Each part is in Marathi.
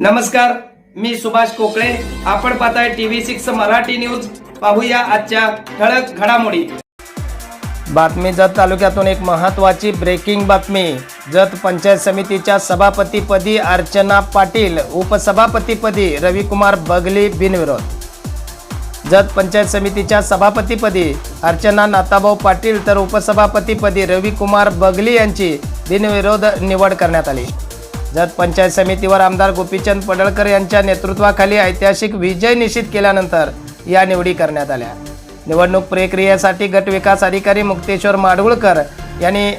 नमस्कार, मी सुभाष कोकळे. आपण पाहताय TV6 मराठी न्यूज. पाहूया आजच्या ठळक घडामोडी. बातमी जत तालुक्यातून एक महत्त्वाची ब्रेकिंग बातमी. जत पंचायत समितीच्या सभापतीपदी अर्चना पाटील, उपसभापतीपदी रविकुमार बगली बिनविरोध. जत पंचायत समितीच्या सभापतीपदी अर्चना नाताभाऊ पाटील तर उपसभापतीपदी रविकुमार बगली यांची बिनविरोध निवड करण्यात आली. जत पंचायत समितीवर आमदार गोपीचंद पडळकर यांच्या नेतृत्वाखाली ऐतिहासिक विजय निश्चित केल्यानंतर या निवडी करण्यात आल्या. निवडणूक प्रक्रियेसाठी गट विकास अधिकारी मुक्तेश्वर माडगुळकर यांनी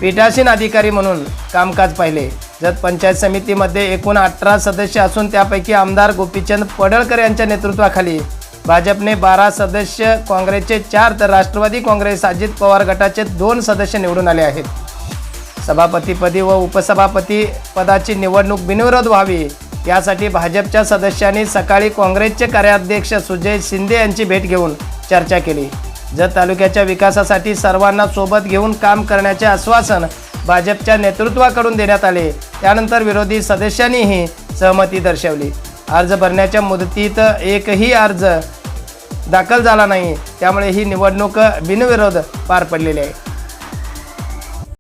पीठासीन अधिकारी म्हणून कामकाज पाहिले. जत पंचायत समितीमध्ये एकूण 18 सदस्य असून त्यापैकी आमदार गोपीचंद पडळकर यांच्या नेतृत्वाखाली भाजपने 12 सदस्य, काँग्रेसचे 4 तर राष्ट्रवादी काँग्रेस अजित पवार गटाचे 2 सदस्य निवडून आले आहेत. सभापतीपदी व उपसभापती पदाची निवडणूक बिनविरोध व्हावी यासाठी भाजपच्या सदस्यांनी सकाळी काँग्रेसचे कार्याध्यक्ष सुजय शिंदे यांची भेट घेऊन चर्चा केली. जत तालुक्याच्या विकासासाठी सर्वांना सोबत घेऊन काम करण्याचे आश्वासन भाजपच्या नेतृत्वाकडून देण्यात आले. त्यानंतर विरोधी सदस्यांनीही सहमती दर्शवली. अर्ज भरण्याच्या मुदतीत एकही अर्ज दाखल झाला नाही, त्यामुळे ही निवडणूक बिनविरोध पार पडलेली आहे.